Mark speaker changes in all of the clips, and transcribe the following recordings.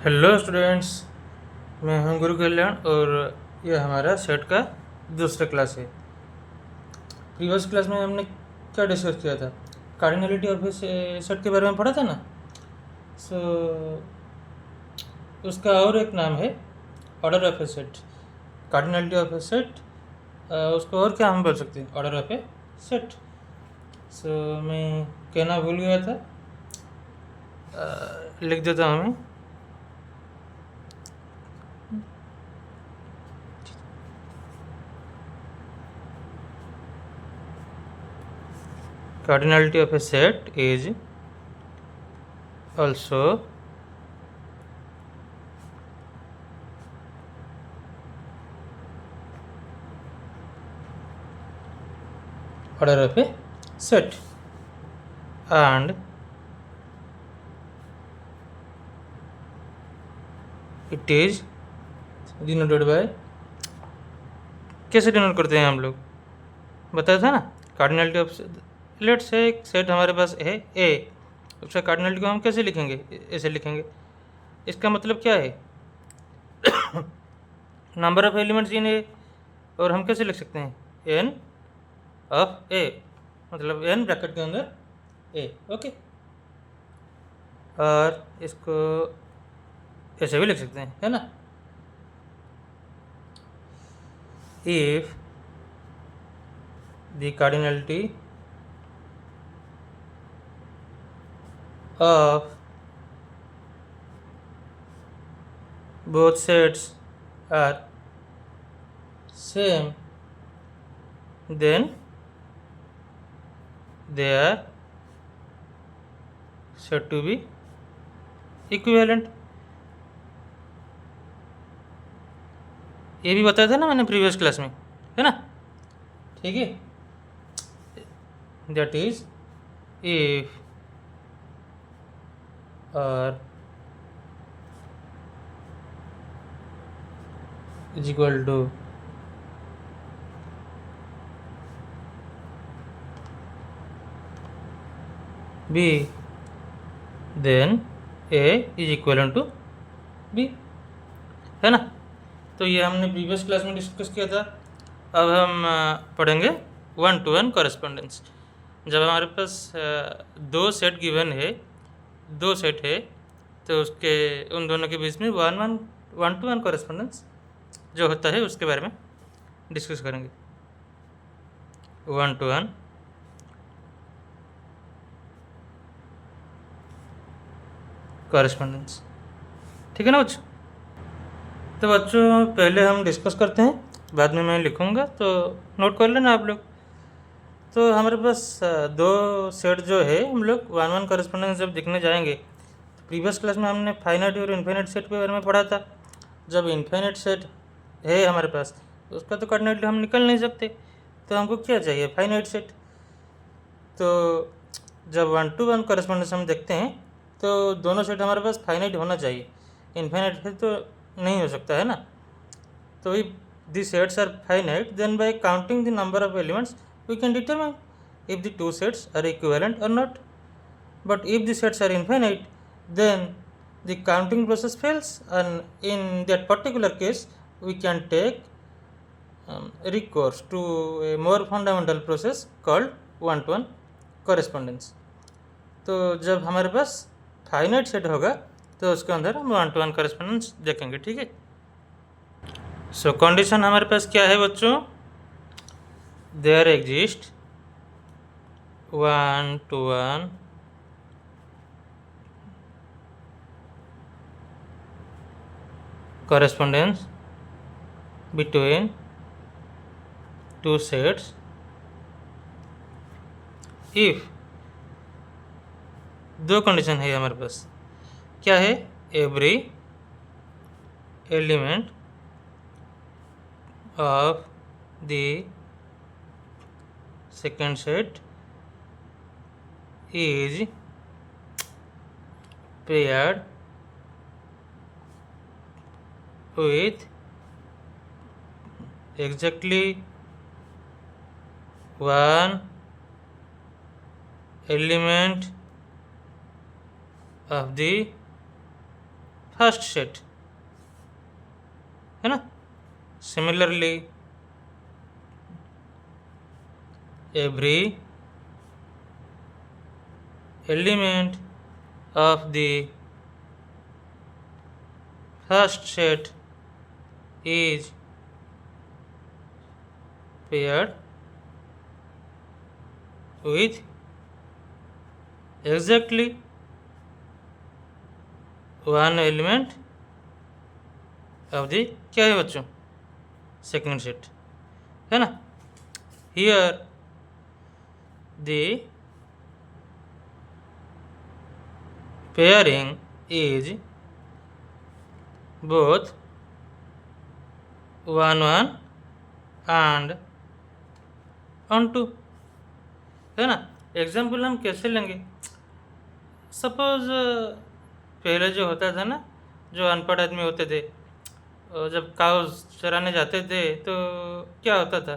Speaker 1: Hello students. मैं हूं गुरु कल्याण और यह हमारा सेट का दूसरा क्लास है। प्रीवियस क्लास में हमने क्या डिस्कस किया था? कार्डिनलिटी ऑफ सेट के बारे में पढ़ा था ना। सो उसका और एक नाम है order of a set. Cardinality of a set, उसको और क्या हम बोल सकते हैं? Order of a set. So मैं कहना भूल गया था, लिख देता हूँ मैं। Cardinality of a set is also order of a set and it is denoted by, कैसे डिनोट करते हैं हम लोग? बताया था ना। कार्डिनलिटी ऑफ, लेट्स से एक सेट हमारे पास है ए, उसका कार्डिनलिटी को हम कैसे लिखेंगे? ऐसे लिखेंगे। इसका मतलब क्या है? नंबर ऑफ एलिमेंट्स इन ए, और हम कैसे लिख सकते हैं? एन ऑफ ए, मतलब एन ब्रैकेट के अंदर ए। ओके, और इसको ऐसे भी लिख सकते हैं, है ना। If the cardinality of both sets are same, then they are said to be equivalent। ये भी बताया था ना मैंने प्रीवियस क्लास में, है ना। ठीक है, that is if r is equal to b, then a is equivalent to b, है ना। तो ये हमने प्रीवियस क्लास में डिस्कस किया था। अब हम पढ़ेंगे 1-to-1 कॉरेस्पॉन्डेंस। जब हमारे पास दो सेट गिवन है, दो सेट है, तो उसके उन दोनों के बीच में 1-to-1 कॉरेस्पॉन्डेंस जो होता है उसके बारे में डिस्कस करेंगे। 1-to-1 कॉरेस्पॉन्डेंस, ठीक है ना बच्चों। तो बच्चों पहले हम डिस्कस करते हैं, बाद में मैं लिखूँगा, तो नोट कर लेना आप लोग। तो हमारे पास दो सेट जो है, हम लोग 1-1 कॉरेस्पॉन्डेंस जब दिखने जाएंगे, तो प्रीवियस क्लास में हमने फाइनाइट और इनफाइनाइट सेट के बारे में पढ़ा था। जब इनफाइनाइट सेट है हमारे पास, तो उसका तो कार्डिनलिटी हम निकल नहीं सकते, तो हमको क्या चाहिए? Finite set. तो जब 1-to-1 कॉरेस्पॉन्डेंस हम देखते हैं, तो दोनों सेट हमारे पास फाइनाइट होना चाहिए। इनफाइनाइट है तो नहीं हो सकता, है ना। तो if the sets are finite, then by counting the number of elements we can determine if the two sets are equivalent or not. But if the sets are infinite, then the counting process fails, and in that particular case we can take recourse to a more fundamental process called 1-to-1 correspondence। तो जब हमारे पास finite set होगा, तो उसके अंदर हम 1-to-1 correspondence देखेंगे, ठीक है। सो कंडीशन हमारे पास क्या है बच्चों? There exist 1-to-1 correspondence between two sets if, दो कंडीशन है हमारे पास। क्या है? Every element of the second set is paired with exactly one element of the first set, है ना। Similarly every element of the first set is paired with exactly one element of the क्या है बच्चों, second set, है ना। Here the pairing is both 1 1 and on 2, है ना। Example हम कैसे लेंगे, सपोज पहले जो होता था ना, जो अनपढ़ आदमी होते थे, जब काउज चराने जाते थे तो क्या होता था,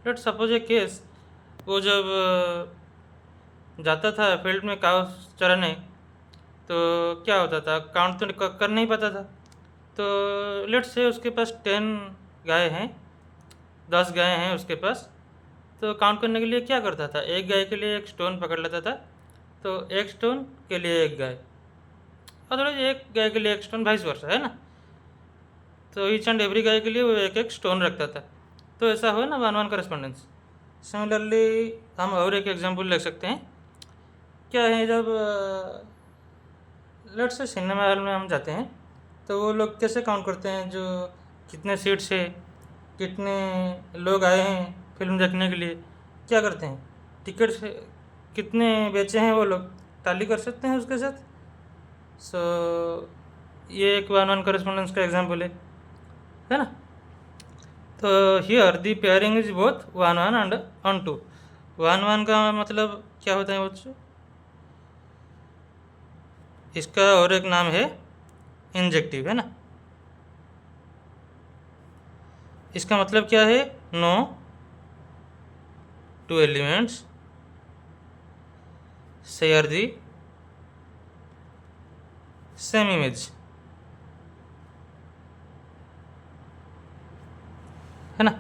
Speaker 1: लेट सपोज ए केस, वो जब जाता था फील्ड में काउज चराने तो क्या होता था, काउंट तो कर नहीं पाता था। तो लेट से उसके पास 10 गाय हैं, 10 गाय हैं उसके पास, तो काउंट करने के लिए क्या करता था, एक गाय के लिए एक स्टोन पकड़ लेता था, तो एक स्टोन के लिए एक गाय, और एक गाय के लिए एक स्टोन, वाइस वर्सा, है ना। तो ईच एंड एवरी गाय के लिए वो एक एक स्टोन रखता था, तो ऐसा हो ना 1 1 करेस्पॉन्डेंस। सिमिलरली हम और एक एग्जांपल ले सकते हैं, क्या है, जब लेट से सिनेमा हॉल में हम जाते हैं तो वो लोग कैसे काउंट करते हैं, जो कितने सीट्स है, कितने लोग आए हैं फिल्म देखने के लिए, क्या करते हैं, टिकट कितने बेचे हैं वो लोग टैली कर सकते हैं उसके साथ। सो ये एक 1 1 करेस्पॉन्डेंस का एग्जांपल है ना। तो here the pairing is both 1 1 and on 2। 1 1 का मतलब क्या होता है बच्चों, इसका और एक नाम है इंजेक्टिव, है ना। इसका मतलब क्या है, no two elements share the same image, है ना।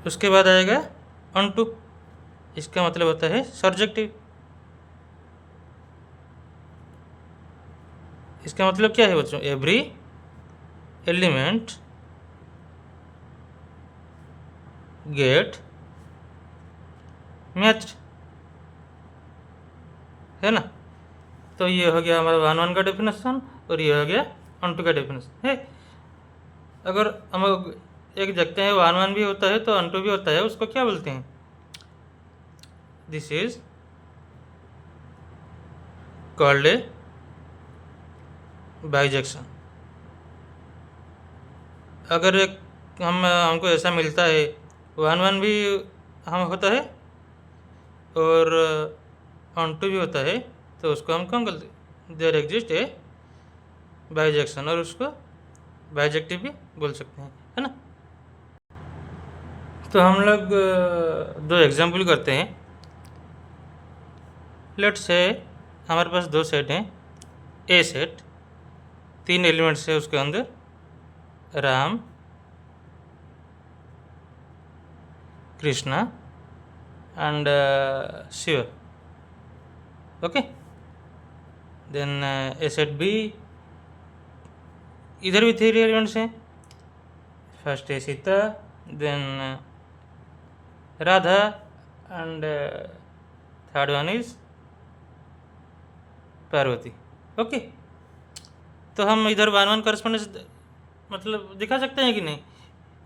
Speaker 1: उसके बाद आएगा ऑन टू, इसका मतलब होता है सर्जेक्टिव। इसका मतलब क्या है बच्चों, एवरी एलिमेंट गेट मैच्ड, है ना। तो ये हो गया हमारा 1 1 का डेफिनेशन, और ये हो गया ऑन टू का डेफिनेशन है। अगर हम एक देखते हैं 1 1 भी होता है तो ऑन टू भी होता है, उसको क्या बोलते हैं, this is called A bijection. अगर एक हमको ऐसा मिलता है 1 1 भी हम होता है और ऑन टू भी होता है, तो उसको हम कौन बोलते हैं, देयर एग्जिस्ट ए बाइजेक्शन, और उसको बाइजेक्टिव भी बोल सकते हैं, है ना। तो हम लोग 2 एग्जाम्पल करते हैं। लेट से हमारे पास 2 सेट हैं, ए सेट 3 एलिमेंट्स है उसके अंदर, Ram, Krishna and Shiv, okay. Then a set B, इधर भी 3 एलिमेंट्स हैं, फर्स्ट है Sita, then Radha and third one is Parvati, okay. तो हम इधर 1 1 करस्पॉन्डेंस मतलब दिखा सकते हैं कि नहीं,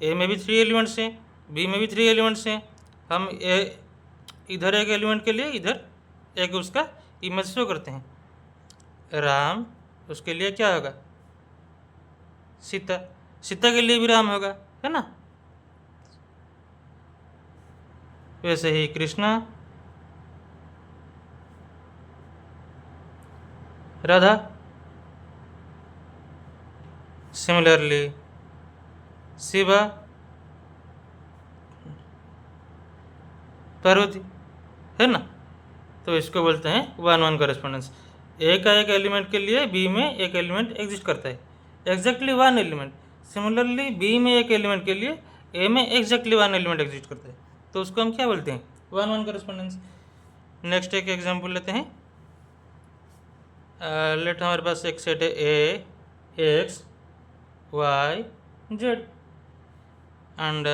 Speaker 1: ए में भी 3 एलिमेंट्स हैं, बी में भी 3 एलिमेंट्स हैं, हम ए इधर एक एलिमेंट के लिए इधर एक उसका इमेज शो करते हैं। राम, उसके लिए क्या होगा, सीता, सीता के लिए भी राम होगा, है ना। वैसे ही कृष्णा, राधा, सिमिलरली शिवा, पार्वती, है ना। तो इसको बोलते हैं 1 1 करेस्पॉन्डेंस। ए का एक एलिमेंट के लिए बी में एक एलिमेंट एग्जिस्ट करता है, exactly one element. Similarly B में एक एलिमेंट के लिए ए में एग्जैक्टली वन एलिमेंट एग्जिस्ट करता है, तो उसको हम क्या बोलते हैं? One one correspondence. नेक्स्ट एक एग्जांपल लेते हैं। लेट हमारे पास एक सेट है a x y z, and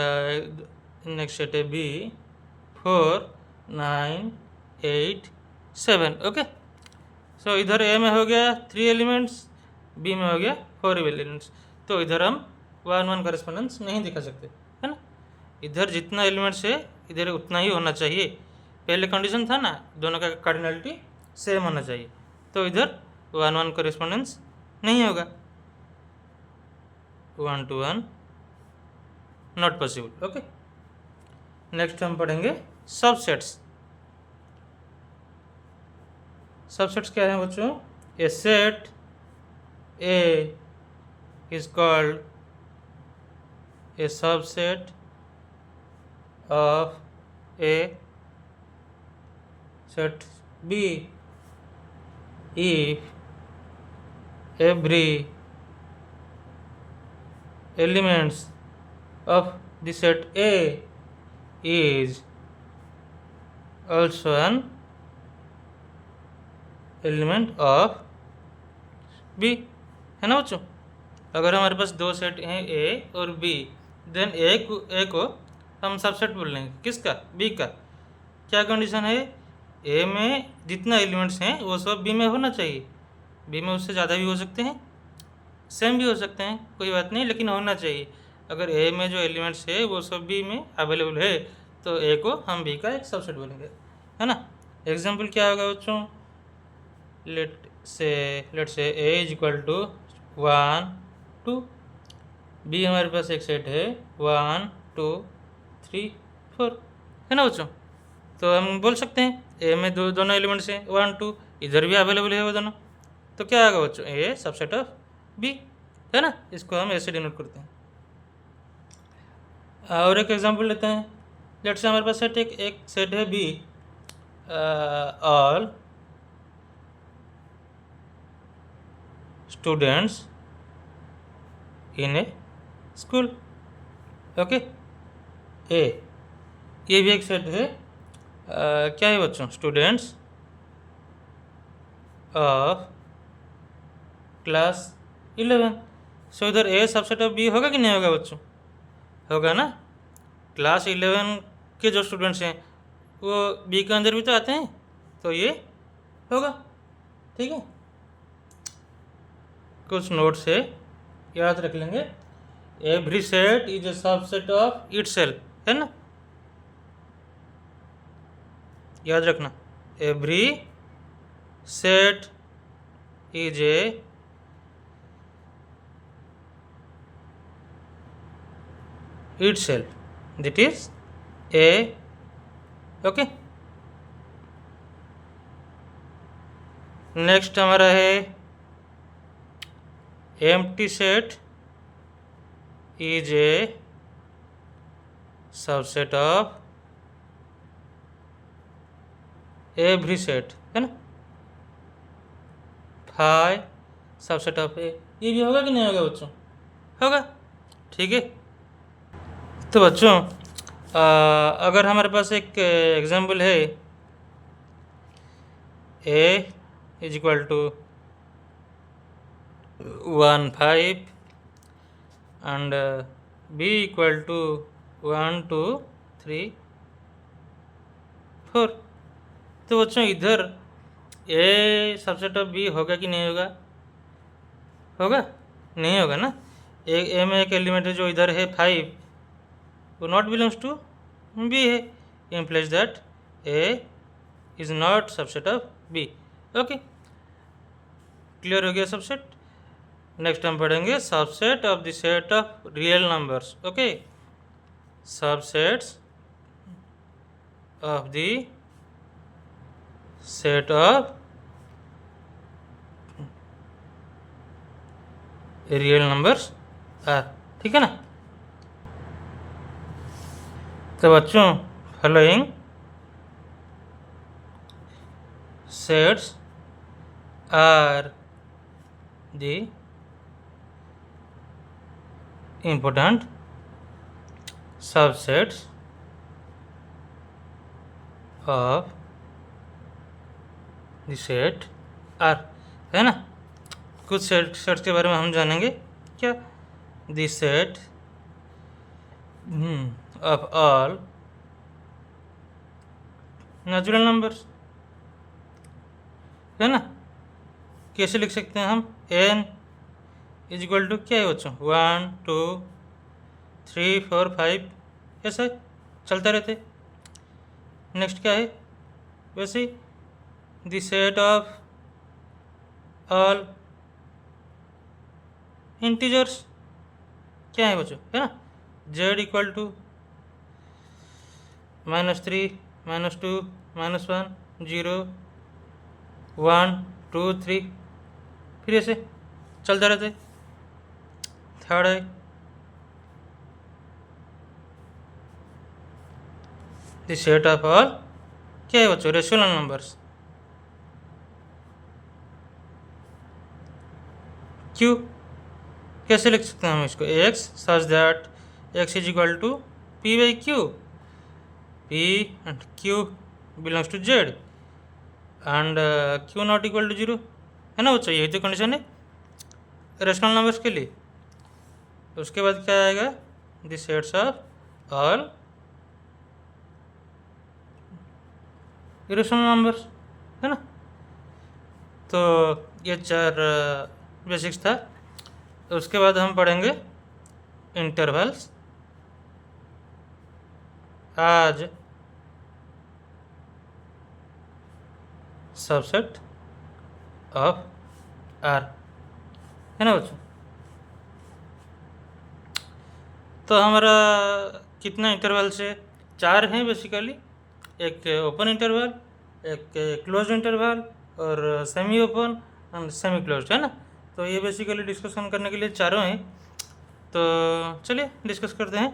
Speaker 1: next set है बी 4 9 8 7। ओके, सो इधर ए में हो गया 3 एलिमेंट्स, बी में हो गया 4 एलिमेंट्स, तो इधर हम वन वन करेस्पॉन्डेंस नहीं दिखा सकते, है ना। इधर जितना एलिमेंट्स है इधर उतना ही होना चाहिए। पहले कंडीशन था ना, दोनों का कार्डिनलिटी सेम होना चाहिए, तो इधर वन वन करेस्पॉन्डेंस नहीं होगा, 1 to 1 not possible. Okay, next हम पढ़ेंगे सबसेट्स। सबसेट्स क्या है बच्चों? A set A is called a subset of a set B if every elements of the set A is also an element of B, है ना बच्चों। अगर हमारे पास दो सेट हैं A और B, देन A को हम सबसेट बोल लेंगे, किसका? B का। क्या कंडीशन है? ए में जितना एलिमेंट्स हैं वो सब बी में होना चाहिए। बी में उससे ज़्यादा भी हो सकते हैं, सेम भी हो सकते हैं, कोई बात नहीं, लेकिन होना चाहिए। अगर ए में जो एलिमेंट्स है वो सब बी में अवेलेबल है तो ए को हम बी का एक सबसेट बोलेंगे, है ना। एग्जांपल क्या होगा बच्चों? लेट से ए इज इक्वल टू 1 2, बी हमारे पास एक सेट है 1 2 3 4, है ना बच्चों। तो हम बोल सकते हैं ए में दोनों एलिमेंट्स हैं 1 2, इधर भी अवेलेबल है वो दोनों, तो क्या आएगा बच्चों? ए सबसेट ऑफ बी, है ना। इसको हम ऐसे डिनोट करते हैं। और एक एग्जांपल लेते हैं। लेट से हमारे पास एक सेट है B, all students in a school. Okay, ये भी एक सेट है, क्या है बच्चों? Students of class 11। सो इधर ए सबसेट ऑफ बी होगा कि नहीं होगा बच्चों? होगा ना। क्लास 11 के जो स्टूडेंट्स हैं वो बी के अंदर भी तो आते हैं, तो ये होगा, ठीक है। कुछ नोट्स है, याद रख लेंगे। Every set is a subset of itself, है ना, याद रखना। Every set is a itself, that is a, okay। Next हमारा है empty set is a subset of every set, है ना। 5 सबसेट ऑफ ए, ये भी होगा कि नहीं होगा बच्चों? होगा, ठीक है। तो बच्चों अगर हमारे पास एक एग्जांपल है, A is equal to 1 5 and B equal to 1 2 3 4, तो बच्चों इधर ए सबसेट ऑफ बी होगा कि नहीं होगा? होगा, नहीं होगा ना। ए में एक एलिमेंट है जो इधर है 5, वो नॉट बिलोंग्स टू बी है, implies that A is not subset of B। Okay, clear हो गया सबसेट। नेक्स्ट हम पढ़ेंगे subset of the set of real numbers. Okay, subsets of the set of real numbers are, ठीक है ना। तो बच्चों following sets are the important subsets of the set R, है ना। कुछ सेट्स के बारे में हम जानेंगे। क्या? The set of all natural numbers, है ना। कैसे लिख सकते हैं हम? n इज इक्वल टू क्या है बच्चों? 1 2 3 4 5, ऐसा चलता रहते। नेक्स्ट क्या है? वैसे ही the set of all integers क्या है बच्चों? है ना। z इक्वल टू -3 -2 -1 0 1 2 3, फिर ऐसे चलता रहता है। थर्ड है द सेट ऑफ ऑल क्या है बच्चों? Rational numbers. क्यू कैसे लिख सकते हैं हम इसको? x such that x is equal to p by Q, p and q belongs to z and q not equal to 0, है ना बच्चों। यही तो कंडीशन है रेशनल नंबर्स के लिए। उसके बाद क्या आएगा? The sets of all irrational numbers, है ना। तो ये 4 बेसिक्स था। तो उसके बाद हम पढ़ेंगे इंटरवल्स आज सबसेट ऑफ आर, है ना बच्चों। तो हमारा कितना इंटरवल्स है? 4 हैं बेसिकली। एक ओपन इंटरवल, एक क्लोज इंटरवल और semi open and semi close, है ना। तो ये बेसिकली डिस्कशन करने के लिए चारों हैं। तो चलिए डिस्कस करते हैं।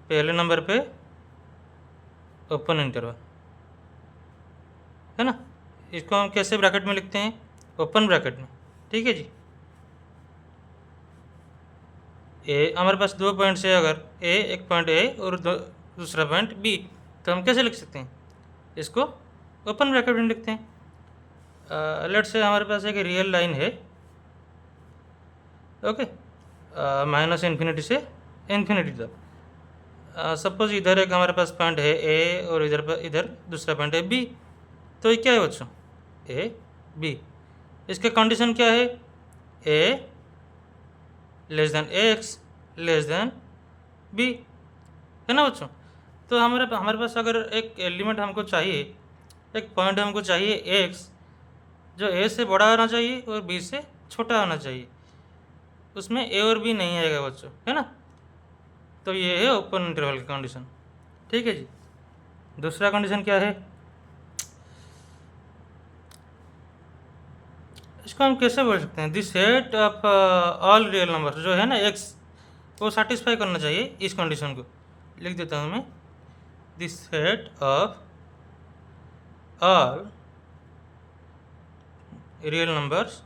Speaker 1: पहले नंबर पे ओपन इंटरवल, है ना। इसको हम कैसे ब्रैकेट में लिखते हैं? ओपन ब्रैकेट में, ठीक है जी। ए हमारे पास 2 पॉइंट्स है, अगर ए एक पॉइंट ए और दूसरा पॉइंट बी, तो हम कैसे लिख सकते हैं? इसको ओपन ब्रैकेट में लिखते हैं। लेट्स से हमारे पास एक रियल लाइन है, ओके, माइनस इन्फिनिटी से इन्फिनिटी तक। सपोज इधर एक हमारे पास पॉइंट है ए और इधर दूसरा पॉइंट है बी। तो ये क्या है बच्चों? A B. इसके कंडीशन क्या है? A less than x less than b, है ना बच्चों। तो हमारे पास अगर एक एलिमेंट हमको चाहिए, एक पॉइंट हमको चाहिए एक्स, जो ए से बड़ा होना चाहिए और बी से छोटा होना चाहिए। उसमें ए और बी नहीं आएगा बच्चों, है ना। तो ये है ओपन इंटरवल की कंडीशन, ठीक है जी। दूसरा कंडीशन क्या है? इसको हम कैसे बोल सकते हैं? This set of all real numbers जो है ना एक्स, वो सेटिस्फाई करना चाहिए इस कंडीशन को। लिख देता हूँ मैं, this set of all real numbers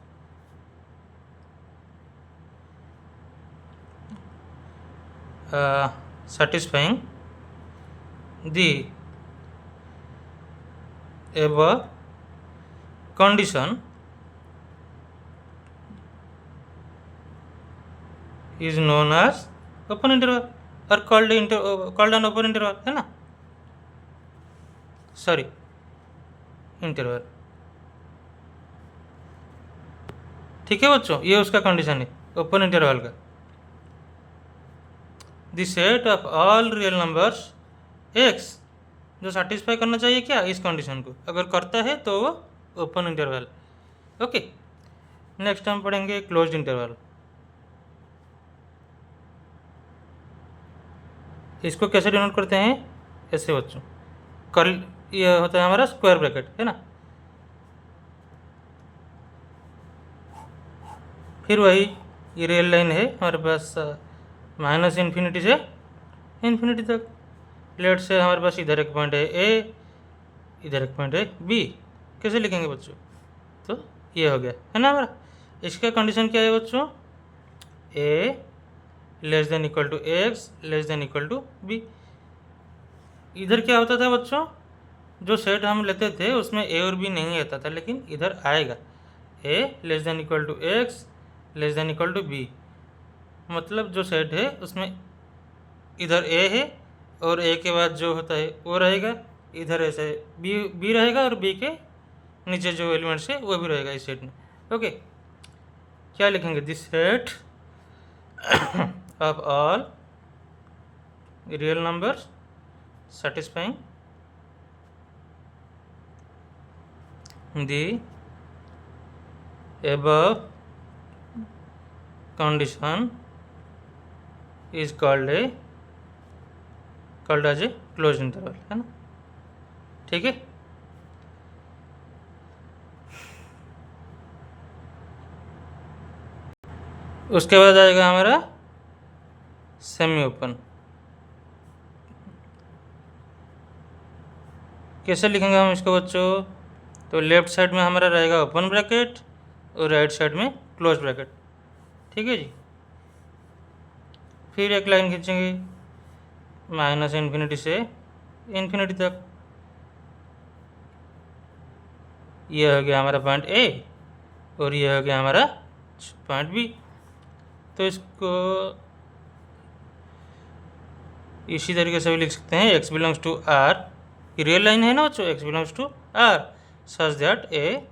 Speaker 1: satisfying the above condition is known as open interval or called an open interval, है ना। सॉरी, इंटरवल, ठीक है बच्चों। ये उसका कंडीशन है ओपन इंटरवल का। The set of all real numbers x, जो सेटिस्फाई करना चाहिए क्या? इस कंडीशन को। अगर करता है तो वो ओपन इंटरवल, ओके। नेक्स्ट हम पढ़ेंगे क्लोज्ड इंटरवल। इसको कैसे डिनोट करते हैं? ऐसे बच्चों, कर्ल, ये होता है हमारा स्क्वायर ब्रैकेट, है ना। फिर वही ये रियल लाइन है हमारे पास माइनस इन्फिनिटी से इन्फिनिटी तक। लेट से हमारे पास इधर एक पॉइंट है ए, इधर एक पॉइंट है बी। कैसे लिखेंगे बच्चों? तो ये हो गया है ना हमारा। इसका कंडीशन क्या है बच्चों, a less than equal to x less than equal to b. इधर क्या होता था बच्चों, जो सेट हम लेते थे उसमें ए और बी नहीं आता था, लेकिन इधर आएगा a less than equal to x less than equal to b. मतलब जो सेट है उसमें इधर ए है और ए के बाद जो होता है वो रहेगा, इधर ऐसे बी रहेगा और बी के नीचे जो एलिमेंट्स है वो भी रहेगा इस सेट में। ओके, क्या लिखेंगे, this set of all real numbers satisfying the above condition is called as a closed interval, है ना। ठीक है, उसके बाद आएगा हमारा सेमी ओपन। कैसे लिखेंगे हम इसको बच्चों, तो लेफ्ट साइड में हमारा रहेगा ओपन ब्रैकेट और राइट साइड में क्लोज ब्रैकेट। ठीक है जी, फिर एक लाइन खींचेंगे माइनस इन्फिनिटी से इन्फिनिटी तक। ये हो गया हमारा पॉइंट ए और ये हो गया हमारा पॉइंट बी। तो इसको इसी तरीके से भी लिख सकते हैं, x बिलोंग्स टू आर, ये रियल लाइन है ना बच्चों, x belongs to R such that A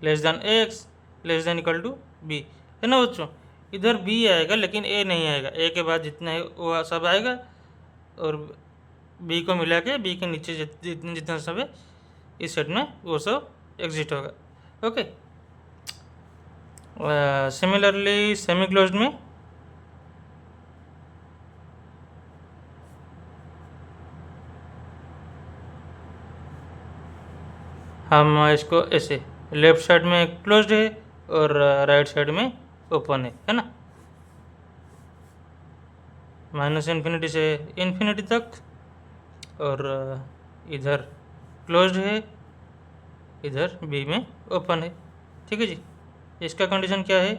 Speaker 1: less than x less than equal to B, है ना बच्चों। इधर b आएगा लेकिन a नहीं आएगा, a के बाद जितना है वो सब आएगा और b को मिला के b के नीचे जितना सब है इस सेट में वो सब एग्जिट होगा। ओके, सिमिलरली सेमी क्लोज्ड में हम इसको ऐसे, लेफ्ट साइड में क्लोज्ड है और राइट साइड में ओपन है ना, माइनस इन्फिनिटी से इन्फिनिटी तक, और इधर क्लोज्ड है, इधर बी में ओपन है। ठीक है जी, इसका कंडीशन क्या है,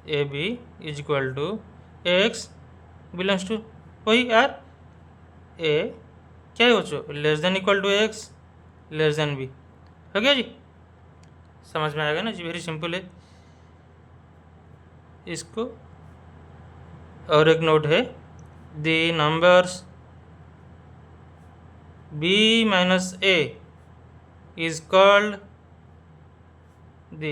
Speaker 1: A B is equal to X belongs to वही आर, ए क्या है बच्चों, less than equal to x less than B. हो गया जी, समझ में आएगा ना जी, वेरी सिंपल है। इसको और एक नोट है, the numbers b minus a is called the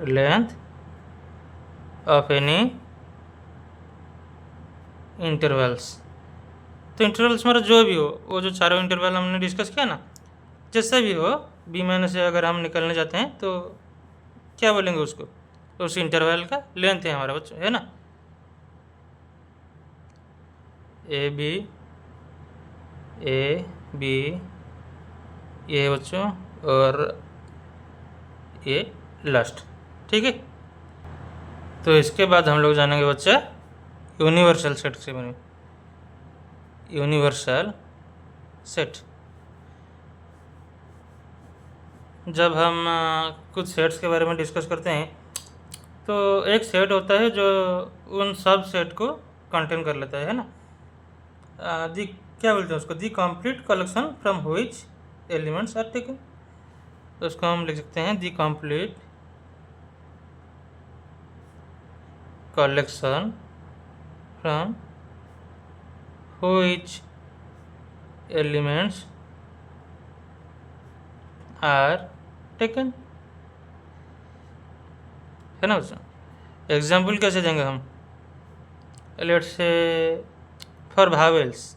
Speaker 1: length of any intervals. तो इंटरवल्स हमारा जो भी हो, वो जो चारों इंटरवल हमने डिस्कस किया ना, जैसा भी हो b माइनस से अगर हम निकलने जाते हैं तो क्या बोलेंगे उसको, उस इंटरवल का लेंथ है हमारा बच्चों, है ना। ए बी ये बच्चों और ये लास्ट। ठीक है, तो इसके बाद हम लोग जानेंगे बच्चा यूनिवर्सल सेट से बने, यूनिवर्सल सेट। जब हम कुछ सेट्स के बारे में डिस्कस करते हैं तो एक सेट होता है जो उन सब सेट को कंटेन कर लेता है ना। दी क्या बोलते हैं उसको, the complete collection from which elements are taken. तो उसको हम लिख सकते हैं the complete collection from which elements are taken, है ना बच्चों। एग्जाम्पल कैसे देंगे हम, लेट्स से फॉर भावेल्स,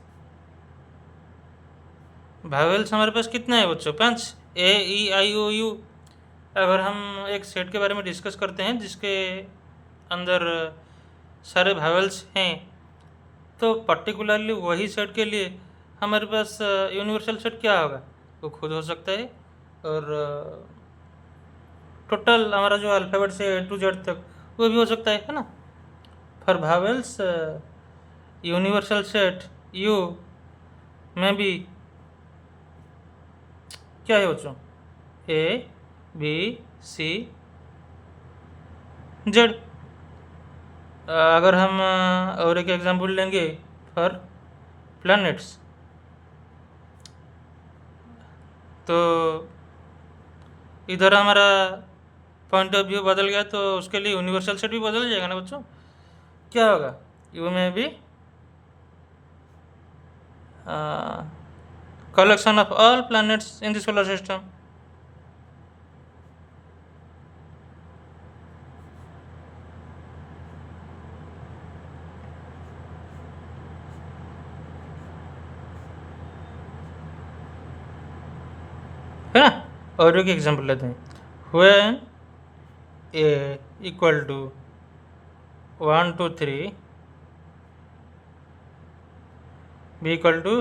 Speaker 1: भावेल्स हमारे पास कितना है बच्चों, 5, ए ई आई ओ यू। अगर हम एक सेट के बारे में डिस्कस करते हैं जिसके अंदर सारे भावेल्स हैं, तो पर्टिकुलरली वही सेट के लिए हमारे पास यूनिवर्सल सेट क्या होगा, वो खुद हो सकता है, और टोटल हमारा जो अल्फ़ाबेट से A to Z तक वो भी हो सकता है ना। फॉर भावेल्स यूनिवर्सल सेट यू में बी क्या है बच्चों, ए बी सी जेड। अगर हम और एक एग्जांपल लेंगे फॉर प्लैनेट्स, तो इधर हमारा पॉइंट ऑफ व्यू बदल गया, तो उसके लिए यूनिवर्सल सेट भी बदल जाएगा ना बच्चों। क्या होगा, यू में भी collection of all planets in the solar system। है ना। और एक एग्जांपल लेते हैं, when A equal to 1 2 3, B equal to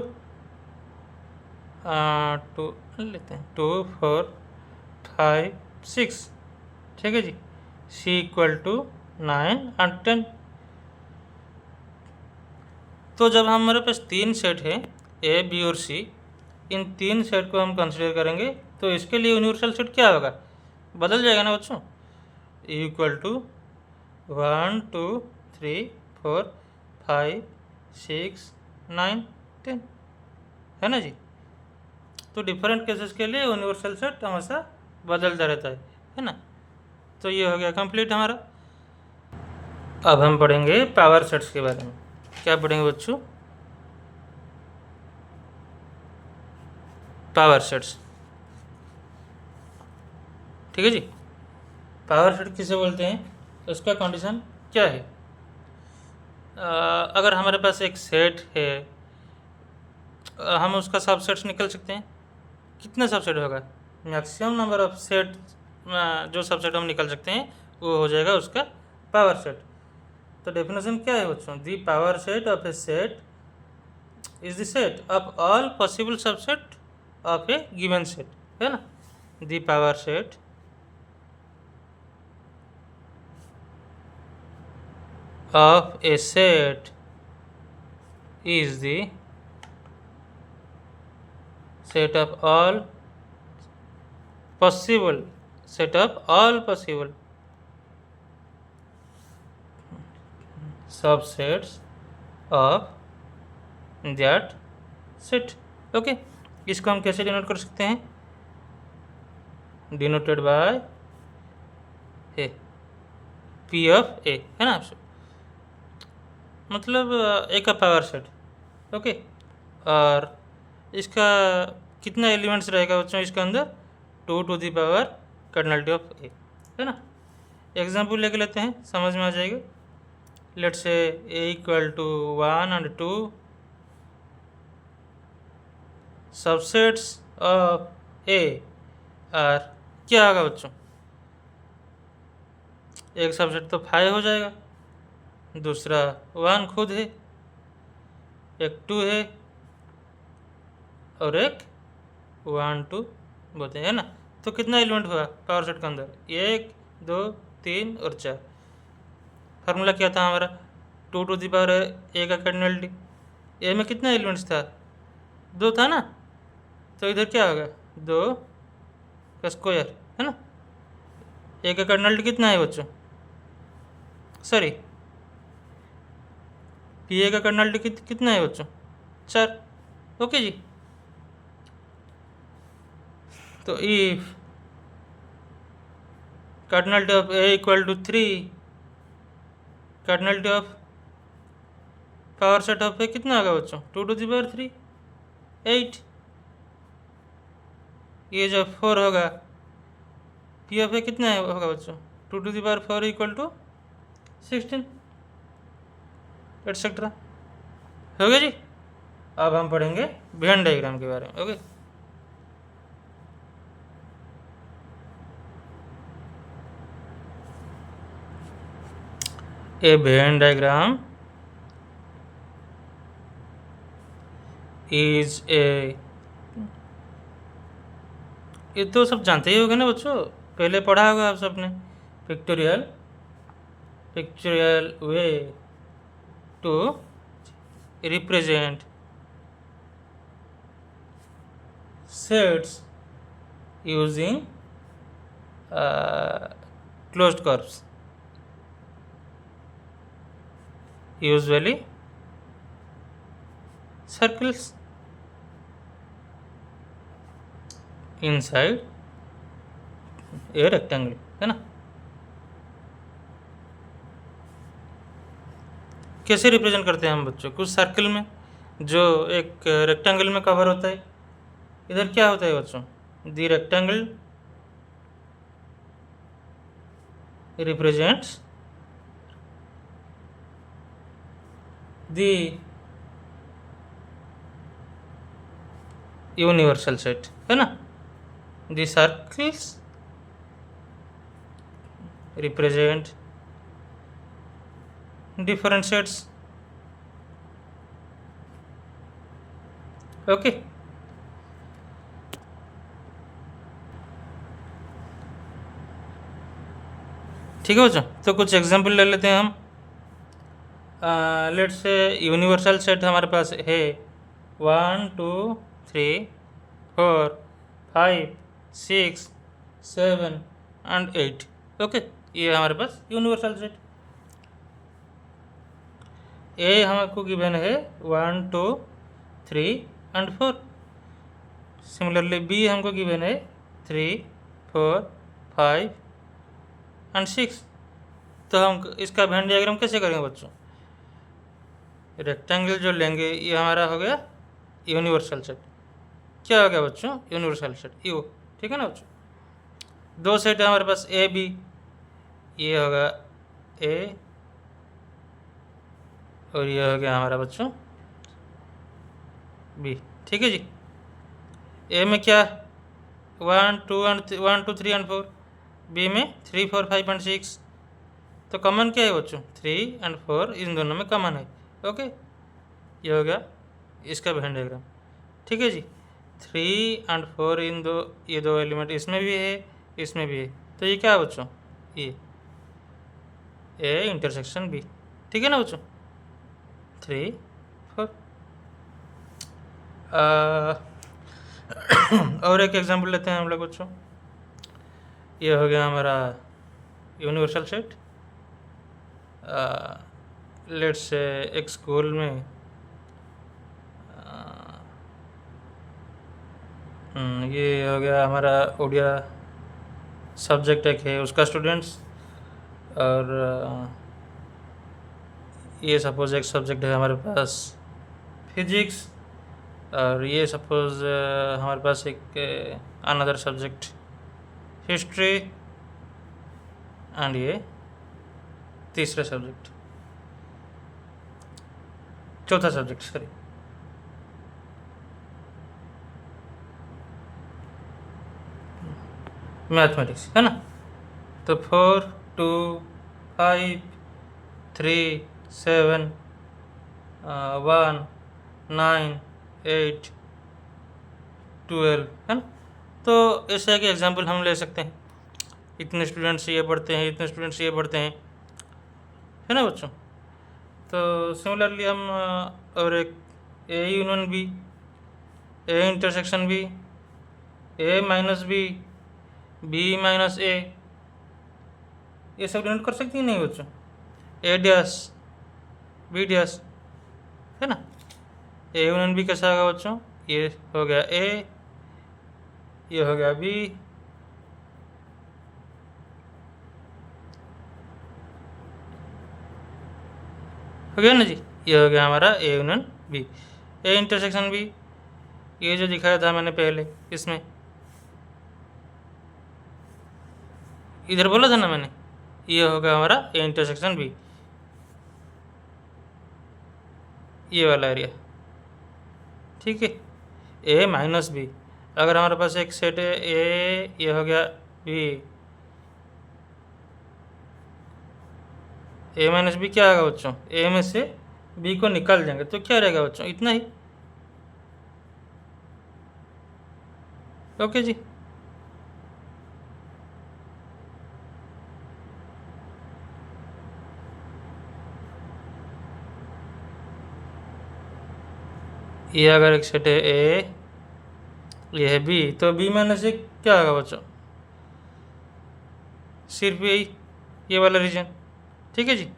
Speaker 1: 2 लेते हैं 2 4 5 6, ठीक है जी। सी इक्वल टू 9 और 10। तो जब हमारे पास तीन सेट है ए बी और सी, इन तीन सेट को हम कंसिडर करेंगे, तो इसके लिए यूनिवर्सल सेट क्या होगा, बदल जाएगा ना बच्चों। इक्वल टू 1 2 3 4 5 6 9 10, है ना जी। तो डिफरेंट केसेस के लिए यूनिवर्सल सेट हमेशा बदलता रहता है ना। तो ये हो गया कंप्लीट हमारा। अब हम पढ़ेंगे पावर सेट्स के बारे में। क्या पढ़ेंगे बच्चों, पावर सेट्स, ठीक है जी। पावर सेट किसे बोलते हैं, उसका कंडीशन क्या है। अगर हमारे पास एक सेट है, हम उसका सबसेट्स निकल सकते हैं। कितने सबसेट होगा, मैक्सिमम नंबर ऑफ सेट जो सबसेट हम निकल सकते हैं वो हो जाएगा उसका पावर सेट। तो डेफिनेशन क्या है बच्चों, the power set of a set is the set of all possible subset of A given set, है ना। The power set of a set is the set of all possible subsets of that set। Okay, इसको हम कैसे denote कर सकते हैं, denoted by A, P of A, है ना। मतलब ए का पावर सेट, ओके। और इसका कितना एलिमेंट्स रहेगा बच्चों इसके अंदर, 2 to the power cardinal of A, है ना। एग्जाम्पल लेके लेते हैं, समझ में आ जाएगा। Let's say A equal to 1 और 2 सबसेट्स ऑफ ए आर, क्या होगा बच्चों, एक सबसेट तो 5 हो जाएगा, दूसरा 1 खुद है, एक 2 है और एक 1 2 बोलते हैं ना। तो कितना एलिमेंट हुआ पावर सेट के अंदर, 1 2 3 और 4। फार्मूला क्या था हमारा, 2 टू दी पावर ए का कार्डिनलिटी, ए में कितना एलिमेंट्स था, 2 था ना। तो इधर क्या होगा, 2 का स्क्वायर, है ना। ए का कार्डिनलिटी कितना है बच्चों, सॉरी पी ए का कर्नलिटी कितना है बच्चों, 4। ओके जी। तो if cardinality of A equal to 3, cardinality of power set of A कितना होगा बच्चों, 2 टू दी पावर 3 8। ये जब 4 होगा, पी ऑफ ए कितना होगा बच्चों, 2 to the power 4 equal to 16 etcetera, हो गया जी। अब हम पढ़ेंगे वेन डायग्राम के बारे में। Okay, A Venn diagram is a, ये तो सब जानते ही होंगे ना बच्चों, पहले पढ़ा होगा आप सबने, pictorial way to represent sets using closed curves. Usually circles inside a rectangle, है ना। कैसे रिप्रेजेंट करते हैं हम बच्चों, कुछ सर्कल में जो एक रेक्टेंगल में कवर होता है। इधर क्या होता है बच्चों, the rectangle represents the universal set, है ना। the circles represent different sets, okay. ठीक है बच्चों, तो कुछ एग्जांपल ले लेते हैं हम। लेट्स से यूनिवर्सल सेट हमारे पास है 1 2 3 4 5 6 7 एंड 8, ओके। ये हमारे पास यूनिवर्सल सेट। ए हमको गिवन है 1 2 3 एंड 4। सिमिलरली बी हमको गिवन है 3 4 5 एंड 6। तो हम इसका वेन डायग्राम कैसे करेंगे बच्चों, रेक्टेंगल जो लेंगे ये हमारा हो गया यूनिवर्सल सेट। क्या हो गया बच्चों, यूनिवर्सल सेट यू, ठीक है ना बच्चों। दो सेट है हमारे पास ए बी, ये होगा ए और ये हो गया हमारा बच्चों बी, ठीक है जी। ए में क्या 1 2 3 एंड 4, बी में 3 4 5 एंड 6। तो कॉमन क्या है बच्चों, 3 एंड 4 इन दोनों में कॉमन है, ओके। ये हो गया इसका वेन डायग्राम, ठीक है जी। 3 एंड 4 ये दो एलिमेंट इसमें भी है इसमें भी है, तो ये क्या है बच्चों, ये ए इंटरसेक्शन बी, ठीक है ना बच्चों। 3 4 और एक एग्जांपल लेते हैं हम लोग बच्चों। ये हो गया हमारा यूनिवर्सल सेट। लेट्स से एक स्कूल में ये हो गया हमारा उड़िया सब्जेक्ट एक है उसका स्टूडेंट्स, और ये सपोज एक सब्जेक्ट है हमारे पास फिजिक्स, और ये सपोज हमारे पास एक अनदर सब्जेक्ट हिस्ट्री, एंड ये तीसरा सब्जेक्ट, चौथा सब्जेक्ट सॉरी मैथमेटिक्स, है ना। तो 4 2 5 3 7 1 9 8 12, है ना। तो ऐसे के एग्जांपल हम ले सकते हैं। इतने स्टूडेंट्स ये पढ़ते हैं, इतने स्टूडेंट्स ये पढ़ते हैं, है ना बच्चों। तो सिमिलरली हम और एक A union B, A intersection B, A minus B minus A, ये सब डिनोट कर सकती है नहीं बच्चों। ए डैश बी डैश, है ना। ए यूनियन बी कैसा होगा बच्चों, ये हो गया ए, ये हो गया बी, हो गया ना जी। ये हो गया हमारा A union B. A intersection B, ये जो दिखाया था मैंने पहले इसमें, इधर बोला था ना मैंने, ये होगा हमारा ए इंटरसेक्शन बी, ये वाला एरिया, ठीक है। ए माइनस बी, अगर हमारे पास एक सेट है ए, ये हो गया बी, ए माइनस बी क्या होगा बच्चों, ए में से बी को निकाल देंगे तो क्या रहेगा बच्चों, इतना ही, ओके जी। ये अगर एक सेट है ए, ये है बी, तो बी में से क्या होगा बच्चों? सिर्फ यही ये वाला रीजन। ठीक है जी।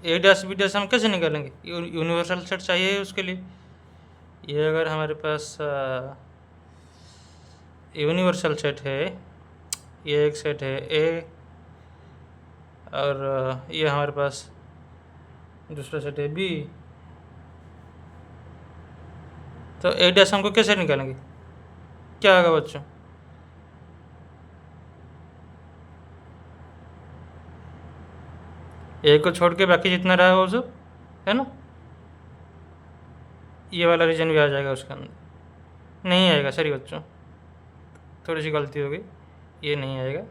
Speaker 1: ए डैश बी डैश हम कैसे निकालेंगे? यूनिवर्सल सेट चाहिए उसके लिए। ये अगर हमारे पास यूनिवर्सल सेट है, ये एक सेट है ए, और ये हमारे पास दूसरा सेट है बी, तो ए डैश हमको कैसे निकालेंगे? क्या होगा बच्चों? ए को छोड़ के बाकी जितना रहा वो सब है ना, ये वाला रीजन भी आ जाएगा उसके अंदर। नहीं आएगा, सॉरी बच्चों, थोड़ी सी गलती हो गई, ये नहीं आएगा।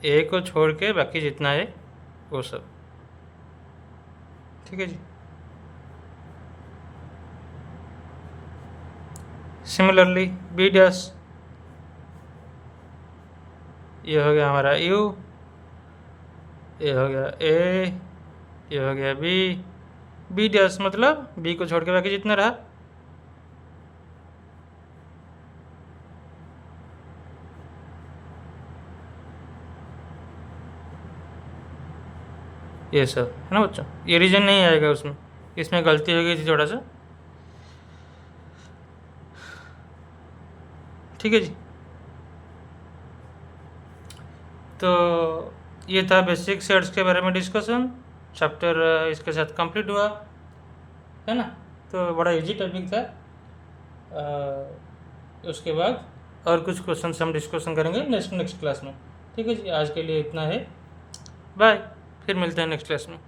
Speaker 1: ए को छोड़ के बाकी जितना है वो सब। ठीक है जी। सिमिलरली बी डैश, ये हो गया हमारा यू, ये हो गया ए, ये हो गया बी, बी डैश मतलब बी को छोड़ के बाकी जितना रहा। ये सब है ना बच्चों, ये रीजन नहीं आएगा उसमें, इसमें गलती हो गई थी थोड़ा सा। ठीक है जी। तो ये था बेसिक सेट्स के बारे में डिस्कशन, चैप्टर इसके साथ कंप्लीट हुआ है ना। तो बड़ा इजी टॉपिक था। उसके बाद और कुछ क्वेश्चन हम डिस्कशन करेंगे नेक्स्ट क्लास में। ठीक है जी, आज के लिए इतना है, बाय, फिर मिलते हैं नेक्स्ट क्लास में।